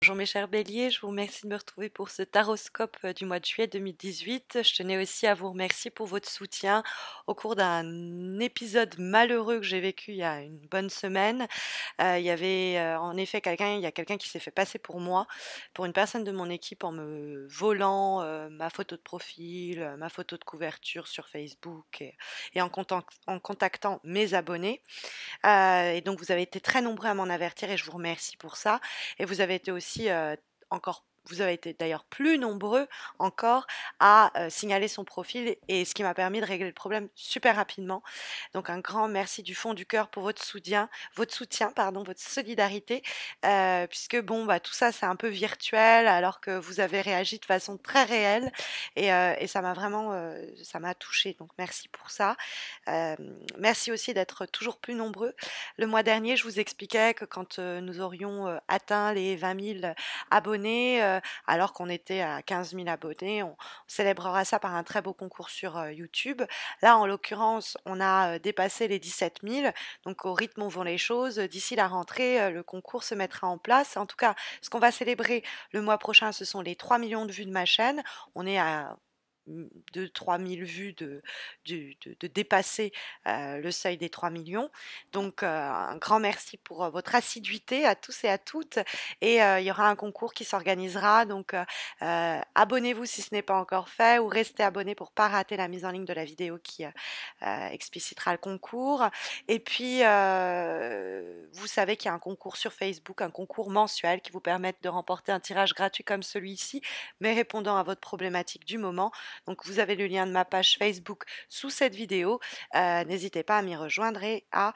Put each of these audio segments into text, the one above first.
Bonjour mes chers béliers, je vous remercie de me retrouver pour ce taroscope du mois de juillet 2018. Je tenais aussi à vous remercier pour votre soutien au cours d'un épisode malheureux que j'ai vécu il y a une bonne semaine. Il y avait en effet il y a quelqu'un qui s'est fait passer pour moi, pour une personne de mon équipe en me volant ma photo de profil, ma photo de couverture sur Facebook et en contactant mes abonnés. Et donc vous avez été très nombreux à m'en avertir et je vous remercie pour ça. Et vous avez été aussi vous avez été d'ailleurs plus nombreux encore à signaler son profil et ce qui m'a permis de régler le problème super rapidement. Donc un grand merci du fond du cœur pour votre soutien, pardon, votre solidarité, puisque bon bah tout ça c'est un peu virtuel alors que vous avez réagi de façon très réelle et ça m'a vraiment ça m'a touchée. Donc merci pour ça. Euh, Merci aussi d'être toujours plus nombreux. Le mois dernier, je vous expliquais que quand nous aurions atteint les 20 000 abonnés, alors qu'on était à 15 000 abonnés, on célébrera ça par un très beau concours sur YouTube. Là, en l'occurrence, on a dépassé les 17 000. Donc, au rythme où vont les choses, d'ici la rentrée, le concours se mettra en place. En tout cas, ce qu'on va célébrer le mois prochain, ce sont les 3 millions de vues de ma chaîne. On est à 2 000 à 3 000 vues de dépasser le seuil des 3 millions. Donc un grand merci pour votre assiduité à tous et à toutes. Et il y aura un concours qui s'organisera. Donc abonnez-vous si ce n'est pas encore fait ou restez abonné pour ne pas rater la mise en ligne de la vidéo qui explicitera le concours. Et puis vous savez qu'il y a un concours sur Facebook, un concours mensuel qui vous permet de remporter un tirage gratuit comme celui-ci, mais répondant à votre problématique du moment. Donc vous avez le lien de ma page Facebook sous cette vidéo. N'hésitez pas à m'y rejoindre et à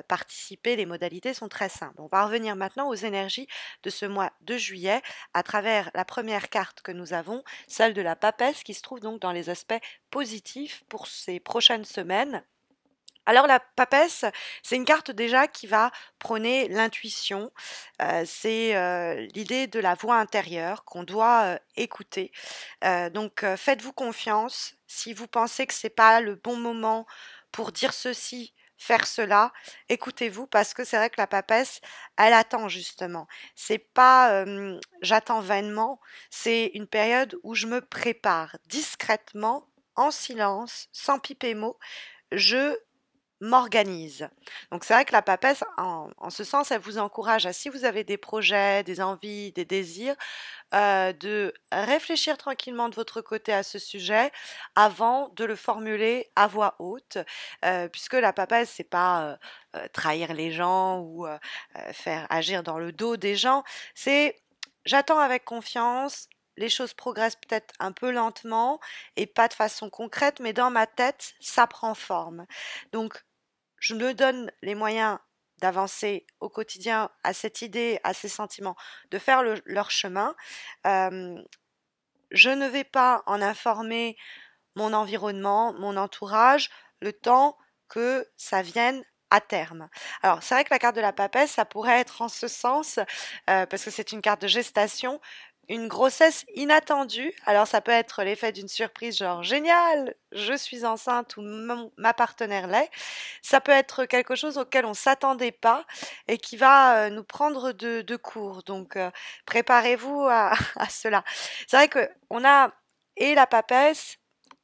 participer. Les modalités sont très simples. On va revenir maintenant aux énergies de ce mois de juillet à travers la première carte que nous avons, celle de la papesse qui se trouve donc dans les aspects positifs pour ces prochaines semaines. Alors la papesse, c'est une carte déjà qui va prôner l'intuition, c'est l'idée de la voix intérieure qu'on doit écouter. Donc faites-vous confiance. Si vous pensez que c'est pas le bon moment pour dire ceci, faire cela, écoutez-vous parce que c'est vrai que la papesse, elle attend justement. C'est pas j'attends vainement, c'est une période où je me prépare discrètement, en silence, sans piper mot. Je m'organise. Donc c'est vrai que la papesse, en ce sens, elle vous encourage à, si vous avez des projets, des envies, des désirs, de réfléchir tranquillement de votre côté à ce sujet avant de le formuler à voix haute, puisque la papesse, c'est pas trahir les gens ou faire agir dans le dos des gens, c'est j'attends avec confiance. Les choses progressent peut-être un peu lentement et pas de façon concrète, mais dans ma tête, ça prend forme. Donc, je me donne les moyens d'avancer au quotidien à cette idée, à ces sentiments, de faire leur chemin. Euh, je ne vais pas en informer mon environnement, mon entourage, le temps que ça vienne à terme. Alors, c'est vrai que la carte de la papesse, ça pourrait être en ce sens, parce que c'est une carte de gestation, une grossesse inattendue. Alors, ça peut être l'effet d'une surprise, genre génial, je suis enceinte ou ma partenaire l'est. Ça peut être quelque chose auquel on ne s'attendait pas et qui va nous prendre de court. Donc, préparez-vous à cela. C'est vrai qu'on a et la papesse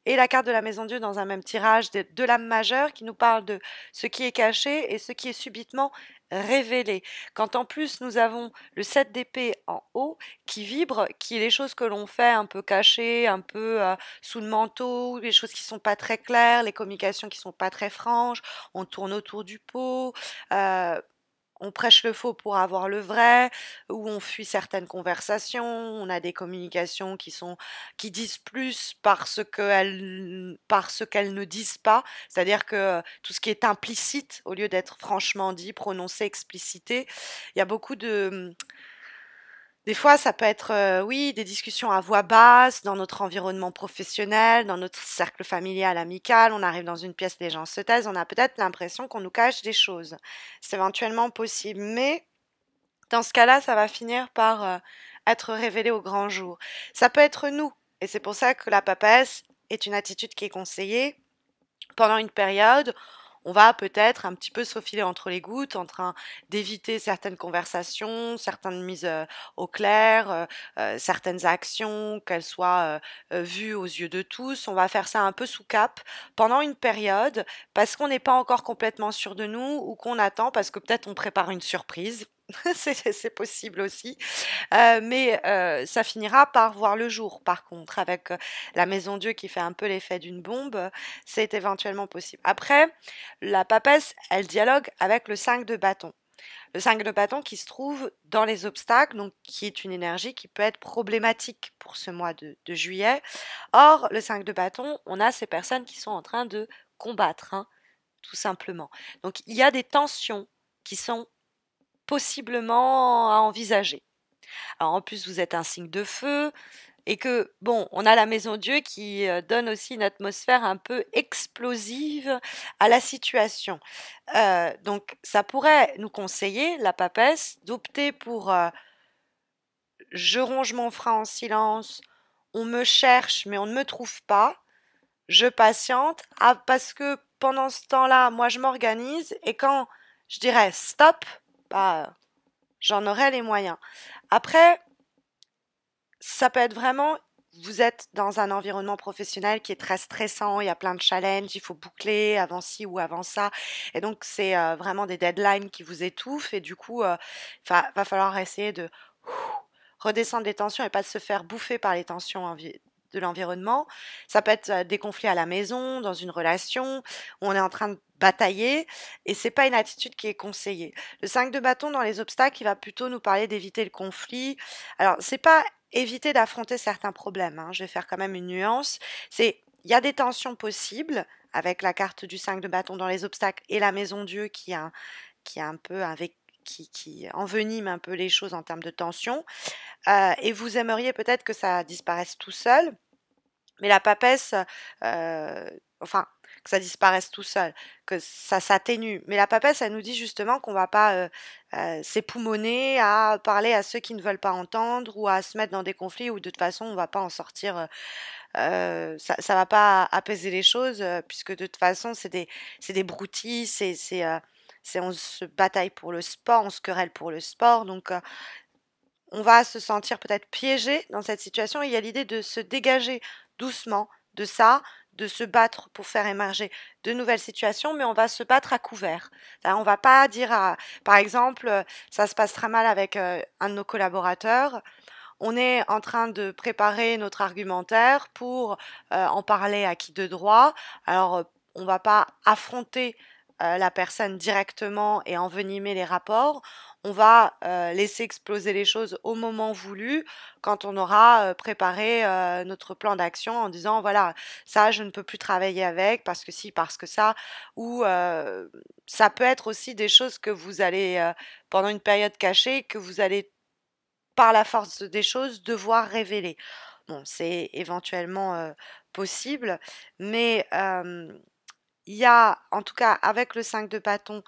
et la carte de la maison Dieu dans un même tirage de l'âme majeure qui nous parle de ce qui est caché et ce qui est subitement révélé. Quand en plus nous avons le 7 d'épée en haut qui vibre, qui est les choses que l'on fait un peu cachées, un peu sous le manteau, les choses qui sont pas très claires, les communications qui sont pas très franches, on tourne autour du pot, euh, on prêche le faux pour avoir le vrai, ou on fuit certaines conversations, on a des communications qui disent plus parce qu'elles ne disent pas, c'est-à-dire que tout ce qui est implicite, au lieu d'être franchement dit, prononcé, explicité, il y a beaucoup de des fois, ça peut être, oui, des discussions à voix basse dans notre environnement professionnel, dans notre cercle familial, amical. On arrive dans une pièce, les gens se taisent, on a peut-être l'impression qu'on nous cache des choses. C'est éventuellement possible, mais dans ce cas-là, ça va finir par être révélé au grand jour. Ça peut être nous, et c'est pour ça que la papesse est une attitude qui est conseillée pendant une période. on va peut-être un petit peu se faufiler entre les gouttes, en train d'éviter certaines conversations, certaines mises au clair, certaines actions, qu'elles soient vues aux yeux de tous. On va faire ça un peu sous cap pendant une période parce qu'on n'est pas encore complètement sûr de nous ou qu'on attend parce que peut-être on prépare une surprise. C'est possible aussi. Mais ça finira par voir le jour. Par contre, avec la Maison Dieu qui fait un peu l'effet d'une bombe, c'est éventuellement possible. Après, la papesse, elle dialogue avec le 5 de bâton. Le 5 de bâton qui se trouve dans les obstacles, donc qui est une énergie qui peut être problématique pour ce mois de juillet. Or, le 5 de bâton, on a ces personnes qui sont en train de combattre, hein, tout simplement. Donc, il y a des tensions qui sont possiblement à envisager. Alors en plus, vous êtes un signe de feu et que, bon, on a la Maison Dieu qui donne aussi une atmosphère un peu explosive à la situation. Donc ça pourrait nous conseiller, la papesse, d'opter pour je ronge mon frein en silence, on me cherche mais on ne me trouve pas, je patiente, parce que pendant ce temps-là, moi je m'organise et quand je dirais stop, bah, j'en aurai les moyens. Après, ça peut être vraiment, vous êtes dans un environnement professionnel qui est très stressant, il y a plein de challenges, il faut boucler avant ci ou avant ça. Et donc, c'est vraiment des deadlines qui vous étouffent. Et du coup, va falloir essayer de redescendre les tensions et pas de se faire bouffer par les tensions de l'environnement. Ça peut être des conflits à la maison, dans une relation, où on est en train de batailler, et c'est pas une attitude qui est conseillée. Le 5 de bâton dans les obstacles, il va plutôt nous parler d'éviter le conflit. Alors, c'est pas éviter d'affronter certains problèmes, hein, je vais faire quand même une nuance. Il y a des tensions possibles avec la carte du 5 de bâton dans les obstacles et la maison Dieu qui est un peu avec qui envenime un peu les choses en termes de tension. Et vous aimeriez peut-être que ça disparaisse tout seul, mais la papesse, enfin, que ça disparaisse tout seul, que ça s'atténue. Mais la papesse, elle nous dit justement qu'on va pas s'époumoner à parler à ceux qui ne veulent pas entendre ou à se mettre dans des conflits où de toute façon on va pas en sortir. Ça va pas apaiser les choses puisque de toute façon c'est des broutilles, on se bataille pour le sport, on se querelle pour le sport, donc on va se sentir peut-être piégé dans cette situation. Et il y a l'idée de se dégager doucement de ça, de se battre pour faire émerger de nouvelles situations, mais on va se battre à couvert. On va pas dire, par exemple, ça se passe très mal avec un de nos collaborateurs. On est en train de préparer notre argumentaire pour en parler à qui de droit. Alors, on va pas affronter la personne directement et envenimer les rapports. On va laisser exploser les choses au moment voulu, quand on aura préparé notre plan d'action en disant voilà, ça je ne peux plus travailler avec parce que si, parce que ça, ou ça peut être aussi des choses que vous allez, pendant une période cachée, que vous allez par la force des choses, devoir révéler. Bon, c'est éventuellement possible, mais il y a, en tout cas avec le 5 de bâton,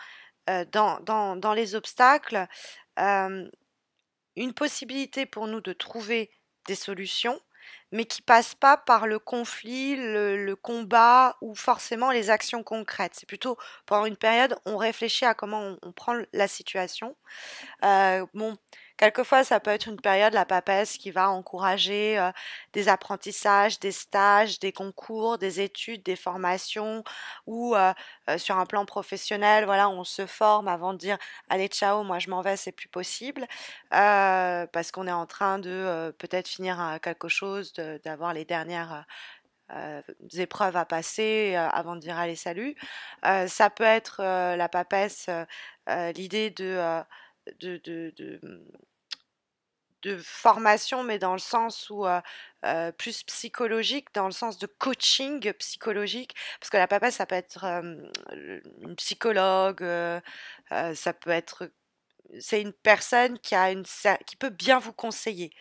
dans les obstacles, euh, une possibilité pour nous de trouver des solutions, mais qui passent pas par le conflit, le combat ou forcément les actions concrètes. C'est plutôt pendant une période, on réfléchit à comment on prend la situation. Bon, quelquefois, ça peut être une période, la papesse, qui va encourager des apprentissages, des stages, des concours, des études, des formations, ou sur un plan professionnel, voilà, on se forme avant de dire, allez, ciao, moi je m'en vais, c'est plus possible, parce qu'on est en train de peut-être finir quelque chose, d'avoir les dernières épreuves à passer avant de dire allez, salut. Ça peut être la papesse, l'idée de de formation, mais dans le sens où plus psychologique, dans le sens de coaching psychologique, parce que la papesse, ça peut être une psychologue, ça peut être, c'est une personne qui peut bien vous conseiller.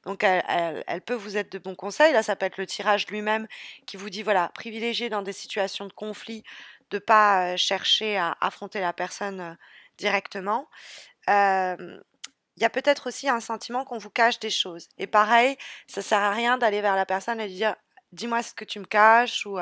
Donc elle peut vous être de bons conseils. Là, ça peut être le tirage lui-même qui vous dit, voilà, privilégier dans des situations de conflit, de pas chercher à affronter la personne directement. Euh, il y a peut-être aussi un sentiment qu'on vous cache des choses. Et pareil, ça sert à rien d'aller vers la personne et lui dire dis-moi ce que tu me caches ou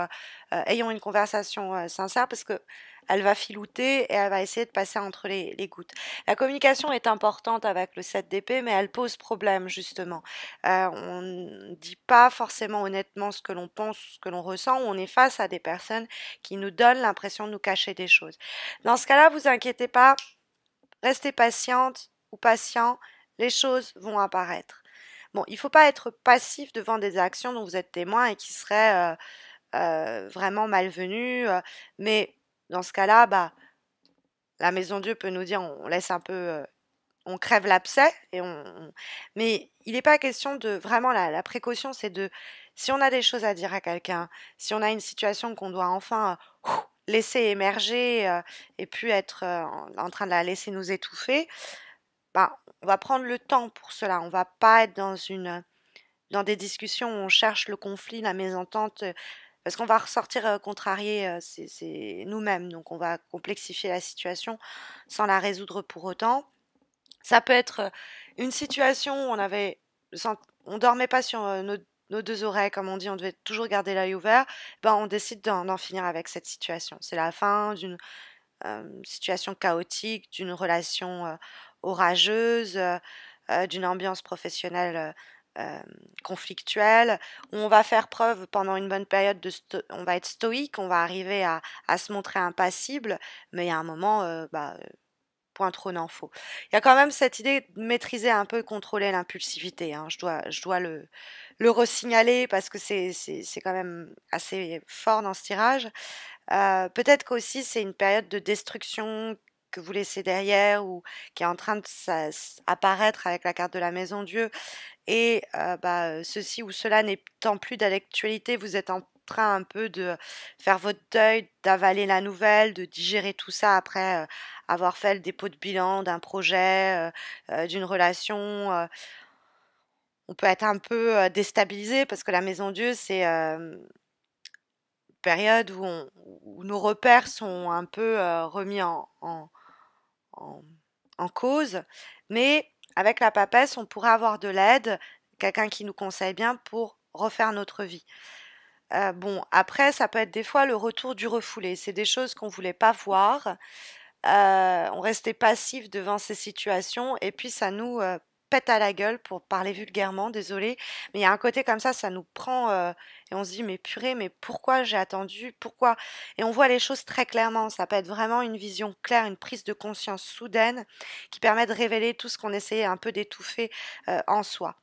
ayons une conversation sincère parce que elle va filouter et elle va essayer de passer entre les gouttes. La communication est importante avec le 7 d'épée, mais elle pose problème justement. On ne dit pas forcément honnêtement ce que l'on pense, ce que l'on ressent, ou on est face à des personnes qui nous donnent l'impression de nous cacher des choses. Dans ce cas-là, vous inquiétez pas, restez patiente ou patient, les choses vont apparaître. Bon, il ne faut pas être passif devant des actions dont vous êtes témoin et qui seraient vraiment malvenues, mais dans ce cas-là, bah, la maison Dieu peut nous dire on laisse un peu, on crève l'abcès mais il n'est pas question de vraiment la précaution, c'est de si on a des choses à dire à quelqu'un, si on a une situation qu'on doit enfin laisser émerger et puis être en train de la laisser nous étouffer, ben, on va prendre le temps pour cela. On va pas être dans des discussions où on cherche le conflit, la mésentente, parce qu'on va ressortir contrarié, c'est nous-mêmes. Donc on va complexifier la situation sans la résoudre pour autant. Ça peut être une situation où on dormait pas sur nos deux oreilles, comme on dit, on devait toujours garder l'œil ouvert. Ben, on décide d'en finir avec cette situation. C'est la fin d'une situation chaotique, d'une relation orageuse, d'une ambiance professionnelle conflictuelle, où on va faire preuve pendant une bonne période on va être stoïque, on va arriver à se montrer impassible, mais il y a un moment, point trop n'en faut. Il y a quand même cette idée de maîtriser un peu, contrôler l'impulsivité, hein. Je dois le resignaler parce que c'est quand même assez fort dans ce tirage. Peut-être qu'aussi c'est une période de destruction que vous laissez derrière ou qui est en train de apparaître avec la carte de la maison Dieu et ceci ou cela n'étant plus d'actualité, vous êtes en train un peu de faire votre deuil, d'avaler la nouvelle, de digérer tout ça après avoir fait le dépôt de bilan d'un projet, d'une relation. On peut être un peu déstabilisé parce que la maison Dieu, c'est une période où nos repères sont un peu remis en, en cause. Mais avec la papesse, on pourrait avoir de l'aide, quelqu'un qui nous conseille bien pour refaire notre vie. Bon, après, ça peut être des fois le retour du refoulé. C'est des choses qu'on voulait pas voir. On restait passif devant ces situations et puis ça nous pète à la gueule pour parler vulgairement, désolé. Mais il y a un côté comme ça nous prend et on se dit mais purée, mais pourquoi j'ai attendu? Pourquoi? Et on voit les choses très clairement. Ça peut être vraiment une vision claire, une prise de conscience soudaine qui permet de révéler tout ce qu'on essayait un peu d'étouffer en soi.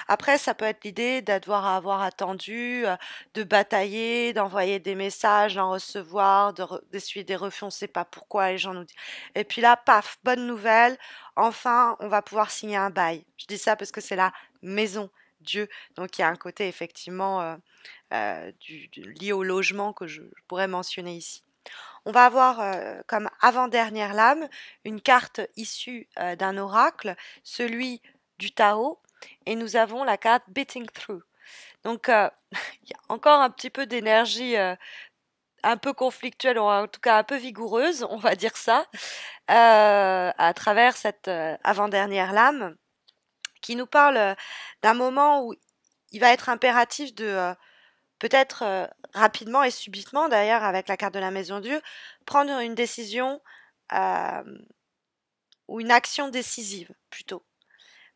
Après, ça peut être l'idée d'avoir à avoir attendu, de batailler, d'envoyer des messages, d'en recevoir, d'essuyer des refus, on ne sait pas pourquoi les gens nous disent. Et puis là, paf, bonne nouvelle, enfin, on va pouvoir signer un bail. Je dis ça parce que c'est la maison Dieu, donc il y a un côté effectivement lié au logement que je pourrais mentionner ici. On va avoir comme avant-dernière lame une carte issue d'un oracle, celui du Tao, et nous avons la carte Beating Through. Donc, il y a encore un petit peu d'énergie un peu conflictuelle, ou en tout cas un peu vigoureuse, on va dire ça, à travers cette avant-dernière lame, qui nous parle d'un moment où il va être impératif de peut-être rapidement et subitement, d'ailleurs avec la carte de la Maison Dieu, prendre une décision euh, ou une action décisive plutôt,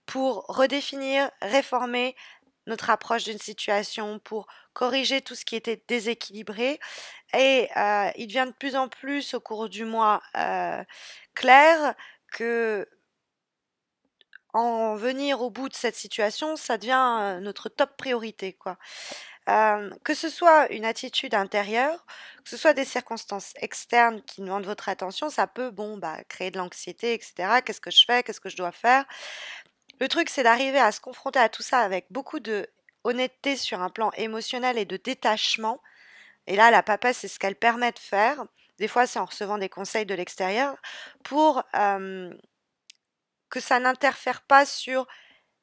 pour redéfinir, réformer notre approche d'une situation, pour corriger tout ce qui était déséquilibré. Et il devient de plus en plus au cours du mois clair que en venir au bout de cette situation, ça devient notre top priorité, quoi. Que ce soit une attitude intérieure, que ce soit des circonstances externes qui demandent votre attention, ça peut, bon, créer de l'anxiété, etc. Qu'est-ce que je fais? Qu'est-ce que je dois faire? Le truc, c'est d'arriver à se confronter à tout ça avec beaucoup de honnêteté sur un plan émotionnel et de détachement. Et là, la papesse, c'est ce qu'elle permet de faire. Des fois, c'est en recevant des conseils de l'extérieur pour que ça n'interfère pas sur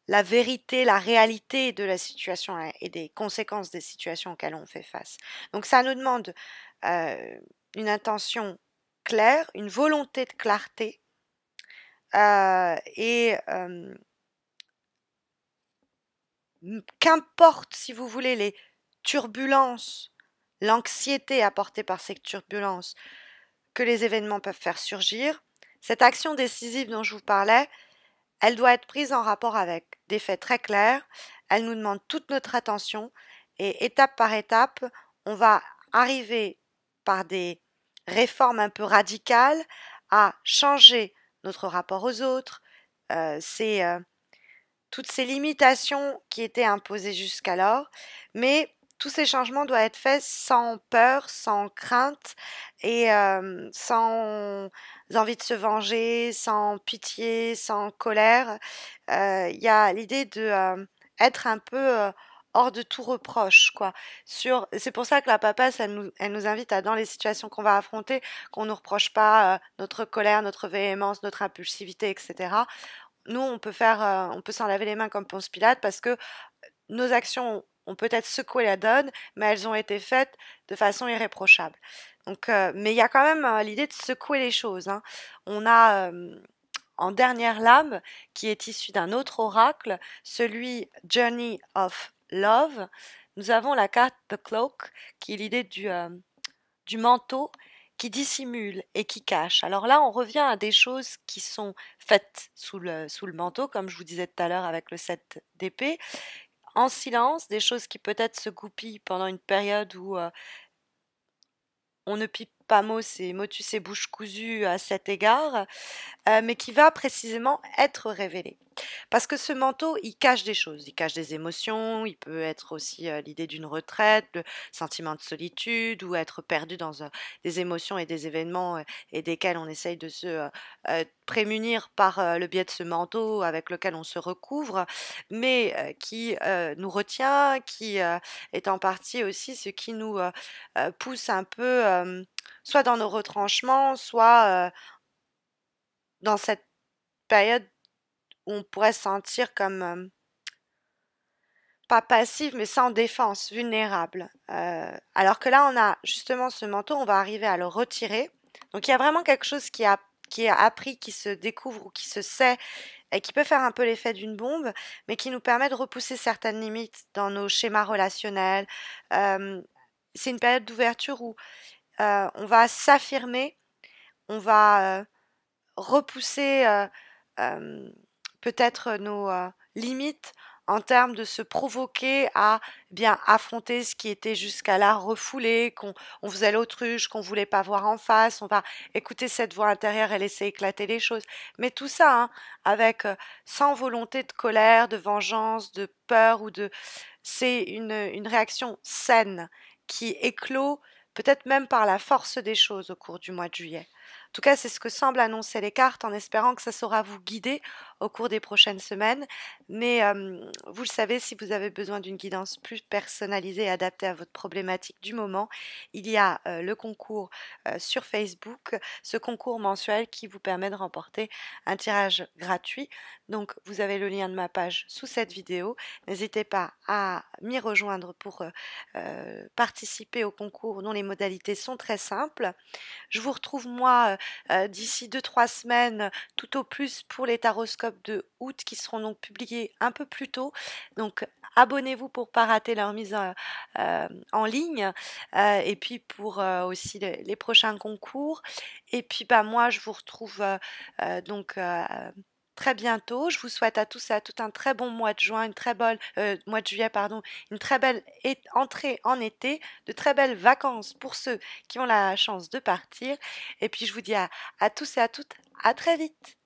la vérité, la réalité de la situation et des conséquences des situations auxquelles on fait face. Donc ça nous demande une intention claire, une volonté de clarté et qu'importe, si vous voulez, les turbulences, l'anxiété apportée par ces turbulences, que les événements peuvent faire surgir. Cette action décisive dont je vous parlais, elle doit être prise en rapport avec des faits très clairs, elle nous demande toute notre attention et étape par étape, on va arriver par des réformes un peu radicales à changer notre rapport aux autres, toutes ces limitations qui étaient imposées jusqu'alors, mais tous ces changements doivent être faits sans peur, sans crainte et sans envie de se venger, sans pitié, sans colère. Il y a l'idée de être un peu hors de tout reproche, quoi. C'est pour ça que la papesse, elle nous invite à, dans les situations qu'on va affronter, qu'on ne nous reproche pas notre colère, notre véhémence, notre impulsivité, etc. Nous, on peut s'en laver les mains comme Ponce Pilate parce que nos actions ont peut-être secoué la donne, mais elles ont été faites de façon irréprochable. Donc, mais il y a quand même l'idée de secouer les choses, hein. On a en dernière lame, qui est issue d'un autre oracle, celui Journey of Love. Nous avons la carte The Cloak, qui est l'idée du manteau qui dissimule et qui cache. Alors là, on revient à des choses qui sont faites sous le manteau, comme je vous disais tout à l'heure avec le 7 d'épée, en silence, des choses qui peut-être se goupillent pendant une période où on ne pipe pas motus et bouche cousue à cet égard, mais qui va précisément être révélé. Parce que ce manteau, il cache des choses, il cache des émotions, il peut être aussi l'idée d'une retraite, le sentiment de solitude ou être perdu dans des émotions et des événements et desquels on essaye de se prémunir par le biais de ce manteau avec lequel on se recouvre, mais qui nous retient, qui est en partie aussi ce qui nous pousse un peu soit dans nos retranchements, soit dans cette période où on pourrait se sentir comme, pas passive, mais sans défense, vulnérable. Alors que là, on a justement ce manteau, on va arriver à le retirer. Donc il y a vraiment quelque chose qui est appris, qui se découvre ou qui se sait et qui peut faire un peu l'effet d'une bombe, mais qui nous permet de repousser certaines limites dans nos schémas relationnels. C'est une période d'ouverture où on va s'affirmer, on va repousser peut-être nos limites en termes de se provoquer à bien affronter ce qui était jusqu'à là refoulé, on faisait l'autruche, qu'on voulait pas voir en face, on va écouter cette voix intérieure et laisser éclater les choses. Mais tout ça, hein, avec sans volonté de colère, de vengeance, de peur c'est une réaction saine qui éclot peut-être même par la force des choses au cours du mois de juillet. En tout cas, c'est ce que semblent annoncer les cartes, en espérant que ça saura vous guider au cours des prochaines semaines. Mais vous le savez, si vous avez besoin d'une guidance plus personnalisée et adaptée à votre problématique du moment, il y a le concours sur Facebook, ce concours mensuel qui vous permet de remporter un tirage gratuit. Donc, vous avez le lien de ma page sous cette vidéo. N'hésitez pas à m'y rejoindre pour participer au concours dont les modalités sont très simples. Je vous retrouve moi d'ici 2-3 semaines, tout au plus pour les taroscopes de août qui seront donc publiés un peu plus tôt. Donc abonnez-vous pour pas rater leur mise en ligne et puis pour aussi les prochains concours. Et puis bah moi je vous retrouve donc très bientôt. Je vous souhaite à tous et à toutes un très bon mois de juin, mois de juillet, pardon, une très belle entrée en été, de très belles vacances pour ceux qui ont la chance de partir. Et puis je vous dis à tous et à toutes, à très vite.